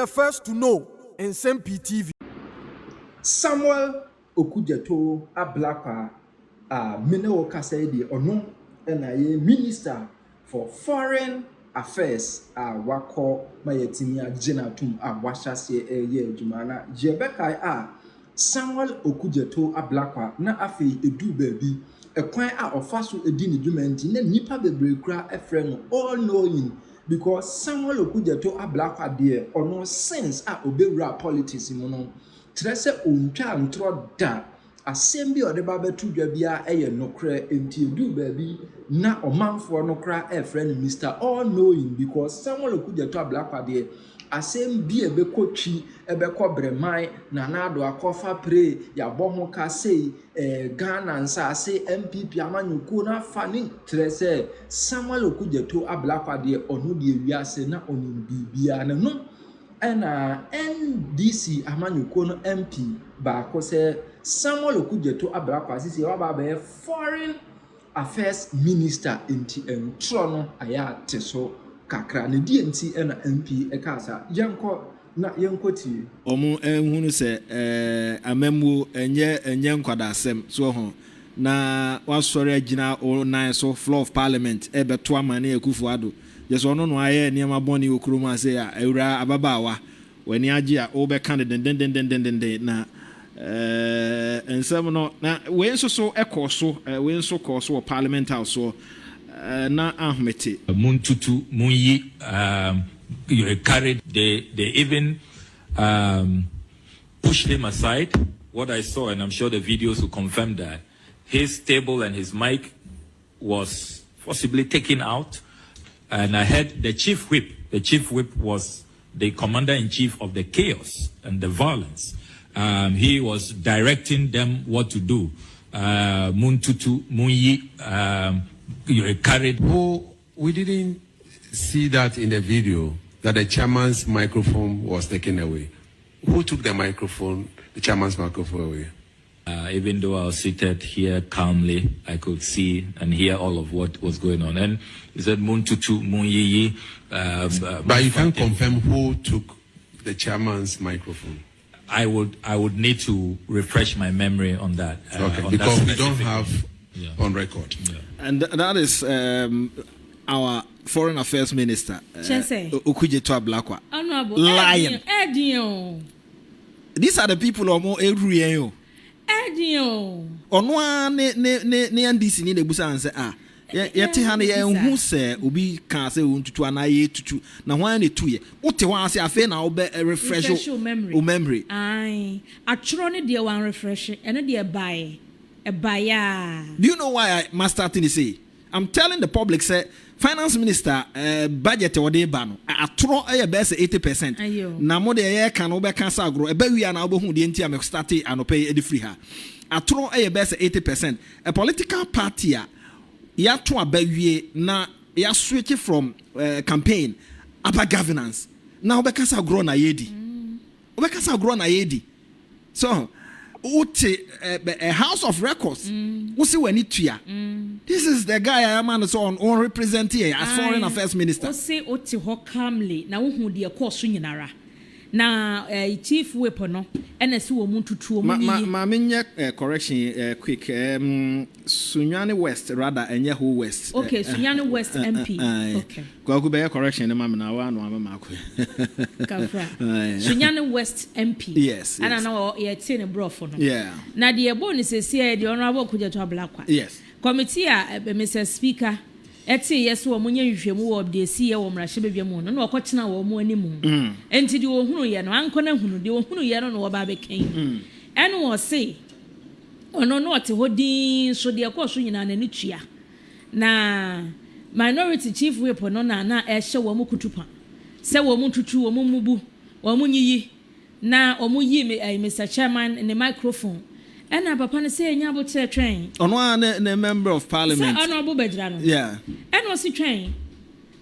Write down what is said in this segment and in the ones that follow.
the first to know Nsem-Pii TV. Samuel Okudzeto ablakwa Minewo Kasedi ono na ye Minister for Foreign Affairs wako mayetimi agena tum washase ye adwumana Jebeka Samuel Okudzeto ablakwa na afei edu baabi ekwan ofaso edi ne dwumanti na nipa bebre kura efre no all knowing because Samuel Okudzeto ablakwa de ono sense obewura politics mu no trese ontwa ntro da asem bi ode ba betu dwa bia eye nokra enti edu baabi na omanfo nokra efre no Mr. all knowing because Samuel Okudzeto ablakwa de asem bi ebekotwi ebekobreman na nado akofa pre ya boho ka sei Ghana nsa ase MPP amanyuko na fani trese Samuel Okudzeto ablakwa de onu de wiase na onu bibia na no ena NDC amanyuko no MP ba ko se Samuel Okudzeto ablakwa sisi wa ba be foreign affairs minister enti entro no aya teso kakra ne die enti ena MP ekasa yanko na yankoti omo ehunu se amemu enye nkwada asem so ho na wasori agina o nine so floor of parliament ebeto amane ekufu ado yeso ono no aye niam boni okurum ase ya ewura ababawa wani agi a o be candidate na ensem no na we nso so ekoso we nso koso parliament house so na ahmete muntutu munyi you carried they even pushed him aside. What I saw, and I'm sure the videos will confirm that, his table and his mic was possibly taken out. And I heard the chief whip. The chief whip was the commander-in-chief of the chaos and the violence. He was directing them what to do. Muntutu munyi you carried. We didn't see that in the video, that the chairman's microphone was taken away. Who took the microphone, the chairman's microphone away? Even though I was seated here calmly, I could see and hear all of what was going on. And he said, Muntutu, Munyiyi. But you can't confirm who took the chairman's microphone. I would need to refresh my memory on that. Okay, on because that we don't have on record. Yeah. And that is our Foreign Affairs Minister, Okudzeto ablakwa. Lion. These are the people who are more every year. Onwa ne NDC ni nebusa anse yete ha ne hu se obi kan se untutu anaye tutu na hwan ne tuye wote hwan ase afa na obe refresh o memory ai atro ne de wan refresh ene de buy do you know why I must start to say? I'm telling the public, say, Finance Minister, budget or de ban, I throw a best 80%. Na more the air can over cancer grow, a baby and album who the NTM started and pay the free her. I throw a best 80%. A political party, ya to a baby na ya switch from campaign upper governance. Now, because I grown a yedi. Because I grown a yedi. So, a house of records. This is the guy I am on represent here as Foreign Affairs Minister. Calmly na who de course nyinara na chief weapon no NS wo muntutu ma correction quick Sunyani West rather enye ho West. Okay, Sunyani West MP. Okay. Go be correction na na wa no ma ko. Kafra. Sunyani West MP. Yes. And na ye tie ne brofo no. Yeah. Na de ebo ni sese de honorable Okudzeto ablakwa. Yes. Committee Mr. Speaker eti yes wo munye nhwehwemu wo de si ye wo mrahye bedwam no na okotena wo mu animu enti de wo hunu ye no anko na hunu de wo hunu ye no wo ba be kan ene wo se ono no ote hodin so de ekoso nyina na ni tua na minority chief whip no na ehye wo mu kutupa se wo mu tutu wo mu mubu wo mu nyiyi na o mu yi Mr. Chairman in the microphone. And papa ne say nya bo tre twen ono an member of parliament say ono bo bedra no yeah and was twen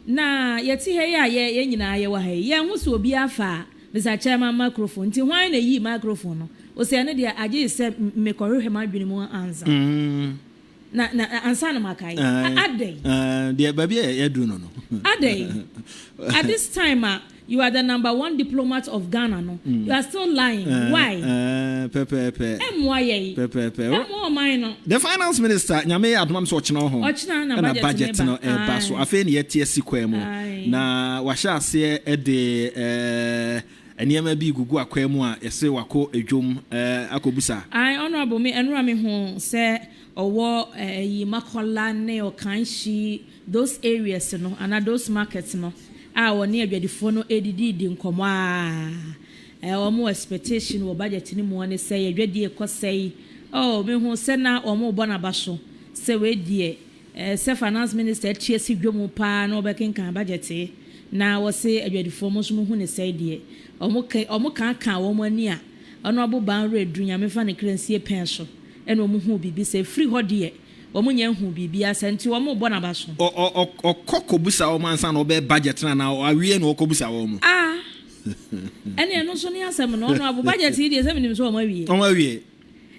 na yeti he ya ye nyina ye wa he ye hu so obi afa Mr. Chairman microphone ti hwan na yi microphone no o say ne dia age se me korehwe ma dwene mu anza na ansa na makai adey dia baby ye do no adey at this time You are the #1 diplomat of Ghana, no? You are still lying. Why? Pepe. Mine. The finance minister, Nyame Admam so chino ho. Na budget no ba so. Afi ne yetie sikwa mu. Na wahya ase de enema bi gugu akwa mu a yese wako edwom akobusa. Honorable me enra me ho say owo yi makola ne o kanshi those areas no and those markets no woni adwadifo no edidi di nkomo omo expectation wo budget ni mu ne say adwadi ekosai me hu say na omo bo na baso say we die say finance minister chiesi dwomu pa na obekenkan budget na wo say adwadifo mo so mu hu ne say die omo kan wo mo ani a ono abo ban redu nya me fa ne kransie pen so ene omo hu bibi say free hode omo nya hu bibi asenti omo bo na baso okokobusa o mansa na obe budget na awie na okobusa o mo ene no so ne asem no ono abo budget dey say minim so omo awie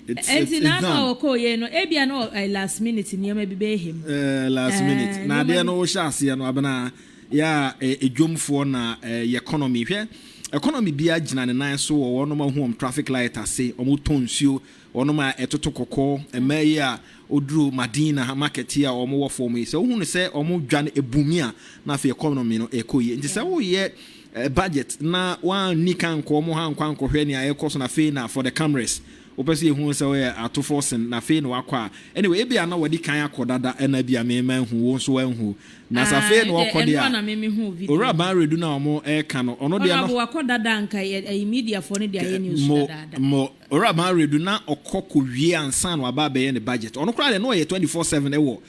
enti na no okoye no ebia no last minute niam bibe him last minute na de no wo sha ase no abana ya edwomfo na economy hwe economy bia gina ne nan so wo no ma hu traffic light ase omo tonsuo ono ma etoto kokko emayi a oduru Madina market ya omo wo form yi se wo hu se omo dwane ebumi a na fa economy no ekoyi nti se wo ye budget na wan nikan ko omo han kwan ko hwe ne ayekoso na fe na for the cameras opese hu se we ato forcing na fe no akwa anyway e bia na wadi kan akodada na bia me man hu wo so anhu na sa fe no okode a ora ban redu na omo ka no ono dia no akodada nka media for ne dia ye news dada mo ora ban redu na okoko wie ansan no aba be ye ne budget ono kra no ye 24/7 ewo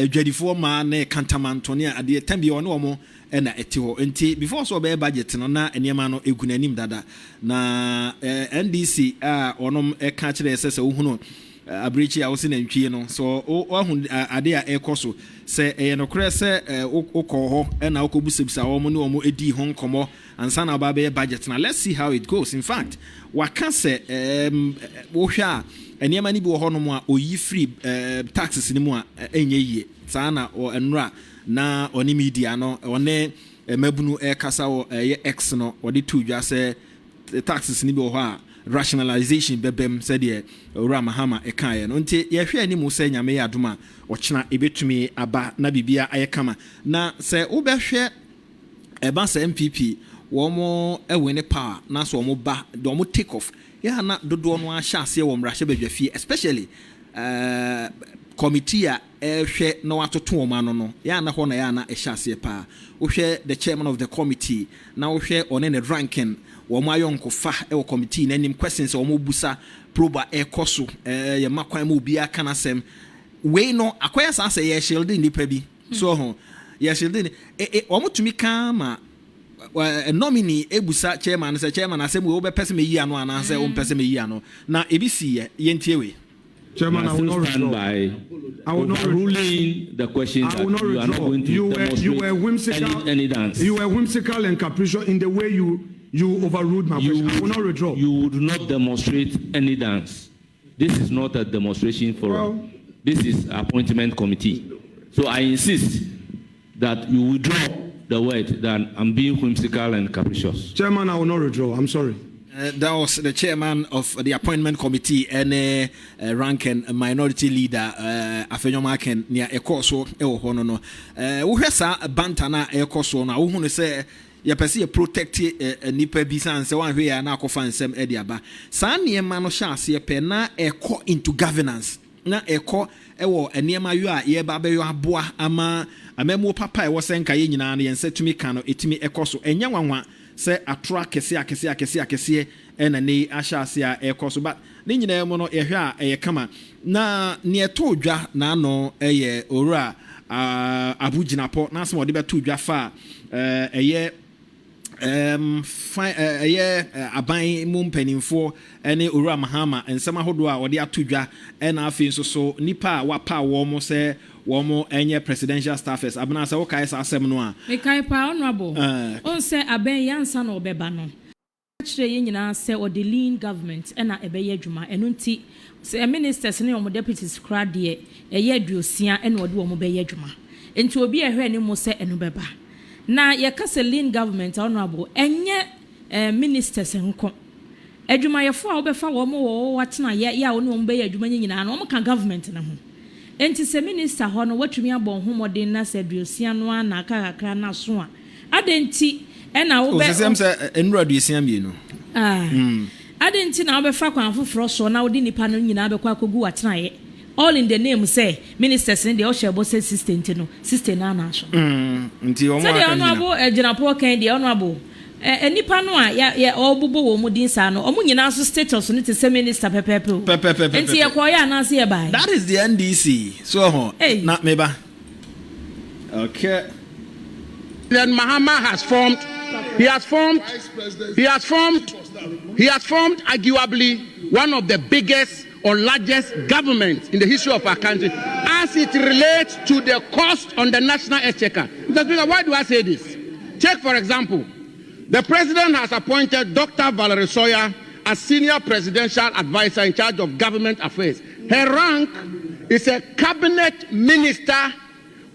dwadifo ma na kantamantone a ade tambia ono omo na etiho enti before so be budget no na enema no egunanim dada na NDC onom ka kire sese wo hunu abrechi a wo se nantwie no so ohun ade a ekoso se no kure se okọ ho na okobusebisa wo mo ne wo edi ho nkomo ansa na ba be budget na let's see how it goes in fact waka se wo hwa enema ni bi wo ho no mo a oyi free taxes ni mo a enye yie saa na enra na oni media no one mabunu kasa wo X no wode tudwa se taxes ni bi ho a rationalization bebem said ye ora mahama ekaye no nti ye hwe ani mu se nyame ya adoma ochena ebetumi aba na bibia ayekama na se wo be hwe eba se MPP wo mo ewene power na so mo ba do mo take off ya na dodo no ahya ase wo mrahye badwafie especially committee a hwe na watoto wo ma no ya na ho na ya na ehya ase pa wo hwe the chairman of the committee na wo hwe on the ranking wo ma yonko fa e committee na nim questions wo mo busa proba ekoso ye makwan ma obi aka na sem we no akwaya sa say ye shield ni pa bi so ho ye shield ni wo mo tumi ka ma nominee ebusa chairman say chairman asem we be person me yi ano ana say wo person me yi ano na ebisi ye ntie we Chairman, I will not stand by. I will not ruling the question that you are not going to demonstrate you were whimsical, any dance. You were whimsical and capricious in the way you overruled my question. I will not withdraw. You would not demonstrate any dance. This is not a demonstration forum. This is appointment committee. So I insist that you withdraw the word that I'm being whimsical and capricious. Chairman, I will not withdraw. I'm sorry. That was the chairman of the appointment committee and ranking minority leader Afenyomaken near Ekoso Ewohono no. Uhesa bantana Ekoso na uhunu se ya pesi protect nipa bisa nse wan hwe na akofa nsem ediaba. Sa niema no sha ase pe na eko into governance. Na eko ewo eniema yo a ye ba be yo aboa ama amemu papa e wo senka ye nyina na yense tumi ka no etimi ekoso enya wanwa se atra kese ena ne ahyase a ekoso but ne nyina mu no ehwe a kama na ne to dwa na no eye owura abuginapo na asem ode beto dwa fa aban mu mpanimfo ene owura mahama ensem ahodo a ode atodwa ena afi nso so nipa wapa wo mo se wo mo enye presidential staffers abana se wo kai sa asem no a me kai pa honorable on se aben yansa na obeba no kire ye nyina se o the lean government ena ebeye adwuma eno nti se ministers ne o deputies crowd de eye aduosia ena ode o mo beye adwuma enti obi ehwe ne mo se eno beba na yɛkasa lean government honorable enye ministers nko adwumayɛfo a wobɛfa wɔ mo wɔ watena yɛ a wo ne wɔn bɛyɛ adwuma nyinaa no wɔn ka government na ho enti sɛ minister hɔ no watumi abɔ ho modern na sɛ duosia no ana aka kakra na so a adenti ɛna wo bɛ osesem sɛ enura duosia mienu adenti na wobɛfa kwan foforɔ so na wodi nipa no nyinaa bɛkɔ akogu watena yɛ all in the name say ministers in the Oshabo say system na na so nti omo aka so the honorable Ejinapo kan the honorable nipa no a ya obubo wo mudin sa no omo nyina so status no te say minister pepepe nti ye ko ya na se ye bai that is the NDC so ho na meba okay. Then Mahama has formed arguably one of the biggest or largest governments in the history of our country as it relates to the cost on the national exchequer. Why do I say this? Take, for example, the president has appointed Dr. Valerie Soya as senior presidential advisor in charge of government affairs. Her rank is a cabinet minister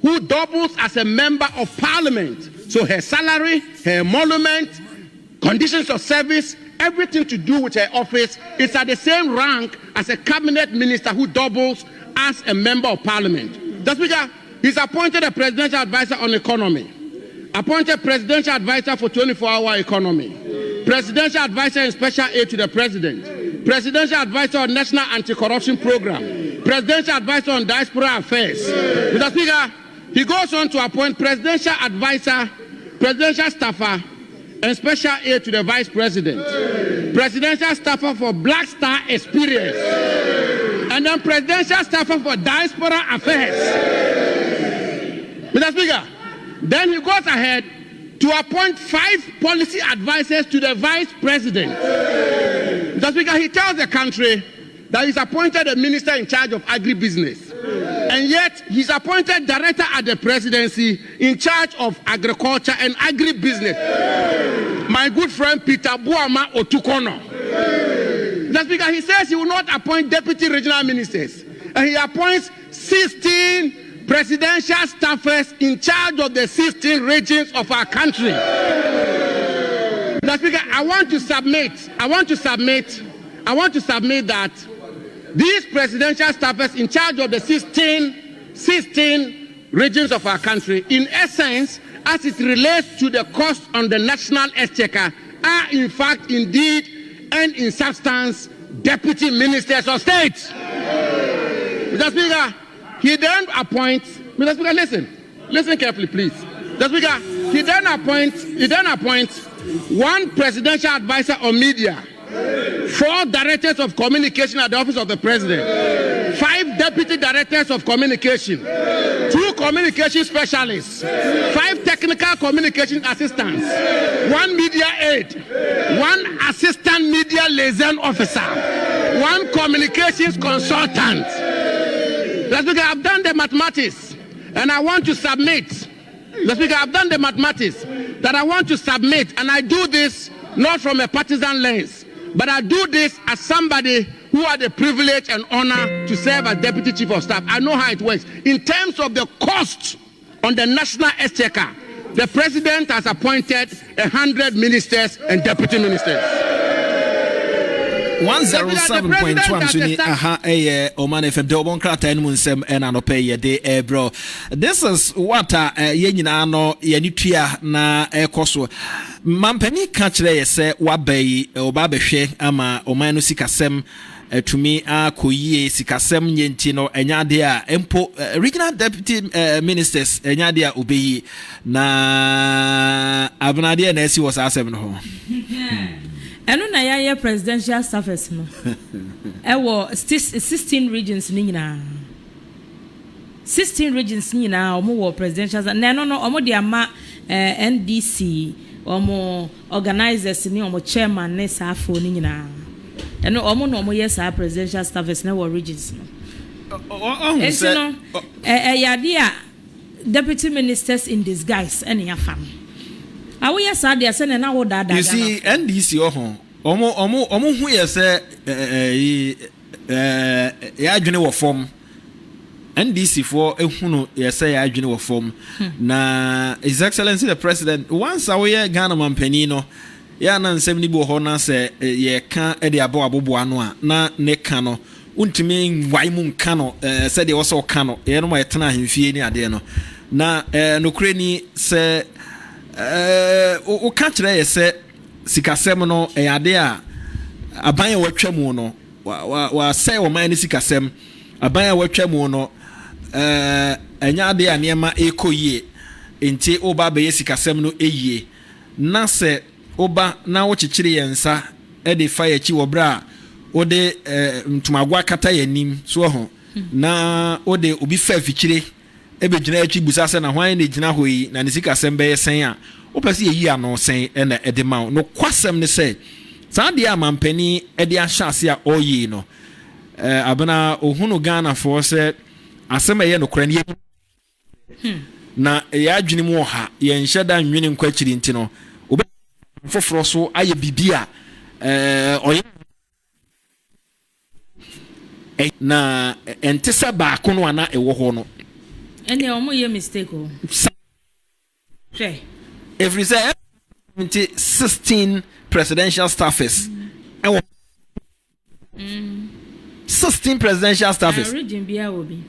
who doubles as a member of parliament. So her salary, her emolument, conditions of service, everything to do with her office is at the same rank as a cabinet minister who doubles as a member of parliament. The Speaker, he's appointed a presidential advisor on economy, appointed presidential advisor for 24-hour economy, presidential advisor in special aid to the president, presidential advisor on national anti-corruption program, presidential advisor on diaspora affairs. Mr. Speaker, he goes on to appoint presidential advisor, presidential staffer, and special aid to the vice president, presidential staffer for Black Star Experience, and then presidential staffer for diaspora affairs. Mr. Speaker, then he goes ahead to appoint 5 policy advisors to the vice president. Mr. Speaker, he tells the country that he's appointed a minister in charge of agribusiness, and yet he's appointed director at the presidency in charge of agriculture and agribusiness. My good friend Peter Buama Otukono. The Speaker, he says he will not appoint deputy regional ministers, and he appoints 16 presidential staffers in charge of the 16 regions of our country. The Speaker, I want to submit that these presidential staffers in charge of the 16 regions of our country, in essence, as it relates to the cost on the national exchequer, are in fact, indeed, and in substance, deputy ministers of state. Mr. Speaker, he then appoints, Mr. Speaker, listen carefully, please. Mr. Speaker, he then appoints 1 presidential advisor on media, 4 directors of communication at the office of the president, 5 deputy directors of communication, 2 communication specialists, 5 technical communication assistants, 1 media aide, 1 assistant media liaison officer, 1 communications consultant. The Speaker, I've done the mathematics, and I want to submit. The Speaker, I've done the mathematics that I want to submit, and I do this not from a partisan lens, but I do this as somebody who had the privilege and honor to serve as Deputy Chief of Staff. I know how it works. In terms of the cost on the national exchequer, the President has appointed 100 ministers and deputy ministers. 107.1 suni aha Oman FM Dobon Krata en Nsem en anope ye de bro. This is what ye nyina no ye nitua na ekoso. Mampani ka kire ye se wabai oba behwe ama Oman no sikasem tumi akoyie sikasem nyenti no enyade a empo regional deputy ministers enyade a obeyi na abnade na esi was asem no ho. Eno na ya presidential staffers no. Ewo 16 regions ni nyina. 16 regions ni nyina omo wo presidential na no omo de ama NDC omo organizers ni omo chairman ne safo ni nyina. Eno omo no omo yes presidential staffers na wo regions no. Esi no yade a deputy ministers in disguise ene afam. Awo yes ade ase na wo dada. You see NDC omo hu yes ya adwene wo form NDC for ehunu yesa ya adwene wo form na His Excellency the President once awye Ghana mampani no ya na nsem ni bi ho na se ye ka e de abo abobo ano a na ne ka no untimi wai mu nka no se de wo so ka no ye no ma yetena ahemfie ni ade no na nokure ni se o ka kire ye se sikasem no e ade a aban ya watwa mu no wa say wo man ni sikasem aban ya watwa mu no enya ade a niema ekoyie enti oba be sikasem no eyie na se oba na wo chichire yensa e de fire chi wo bra o de ntumagwa kata yanim so ho na o de obi fa fichire e be gina achi busa se na hwan na gina hoyi na ne sikasem be yesen a o pese yi ano sen e na e de ma no kwasem ne se sa de amampani e de ahase a oyi no abana ohunu Ghana for se asem ye no kora ne na ya adwene mu ha ye nheda nwene nkwachiri nti no foforo so aye bibia oye na entesa ba ko no ana ewo ho no ene omo ye mistake o she every say 16 presidential staffers 16 presidential staffers region bia obi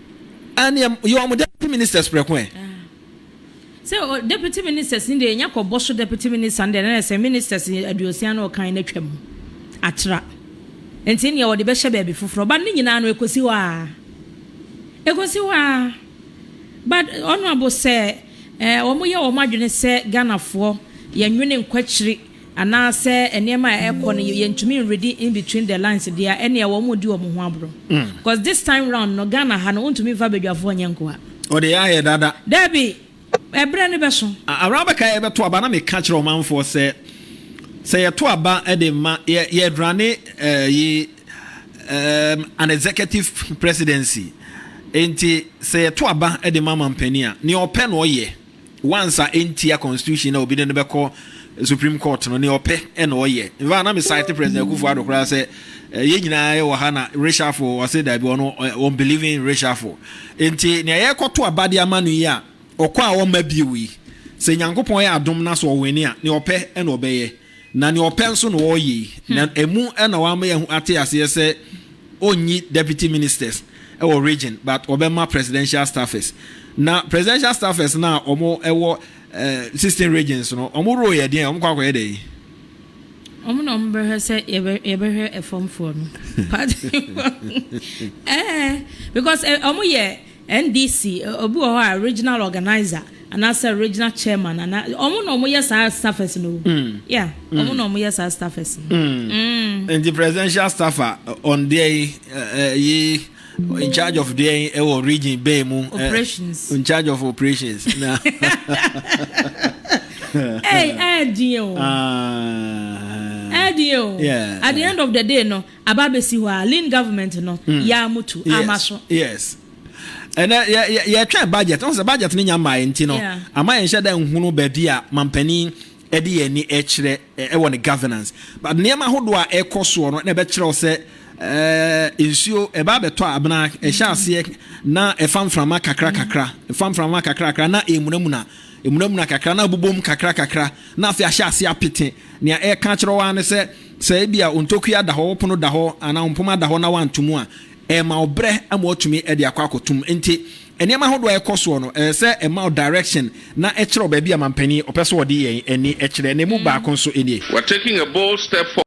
and you are deputy ministers prekwen so deputy ministers in the nyako boso deputy minister and then say ministers aduosiano kan na twam atra enti ne wo de be hye ba bi foforo ba ne nyina no ekosi wa but honorable say omo ye o madwene se Ghana fo ye nwene nkwachiri ana se enema ekọ no ye ntumi ready in between the lines there ene wo mo di wo ho abro because this time round no Ghana ha no ntumi va bedwafo nyenko a o de ya dada Debbie ebre ne beso araba ka ye beto aba na me ka kire o manfo se ye to aba e de ma ye drane an executive presidency enti se ye to aba e de mama mpani a ne ope no ye once a entia constitution na obi ne be ko Supreme Court no ne ope e no ye va na me cite president Akufo-Addo kra se ye nyina ye wo ha na racial for or say that be no unbelieving in racial for enti ne ye ko to aba de amanu yi a okwa a wo ma biwi se nyankopon ya adom na so weni a ne ope e no obeye na ne ope nso no oyi na emu e na wa ma ye ate ase se onyi deputy ministers e wo region but obema presidential staffers na presidential staffers na omo e wo 16 regions no omo ro ye den omo kwakwa ye dey omo no mbe se ye be a form for no because omo ye NDC obi o ha regional organizer and as a regional chairman and omo no omo yes staffers no yeah omo no omo yes staffers and the presidential staffer on there in charge of the region Bemu operations in charge of operations hey Dio yeah at the end of the day no ababesi wa lean government no ya mutu amaso yes and ya try budget on the budget ni nyama enti no ama yen hye da nhunu ba bia mampani e de ye ni e kire e won governance but niam ahodo a e koso no na be kire o se insio e ba beto abna e hye ase na e famframa kakra na emunamuna kakra na bubom kakra na afi hye ase apete ne e ka kire wa ne se bia ontokua da ho pono da ho ana ompoma da ho na wantumu a e ma obre ama otumi e de akwakotum enti eniema hodo e koso no se e ma direction na e kire oba bia mampani opeso odi yen eni e kire ne mu ba konso eni we're taking a bold step forward.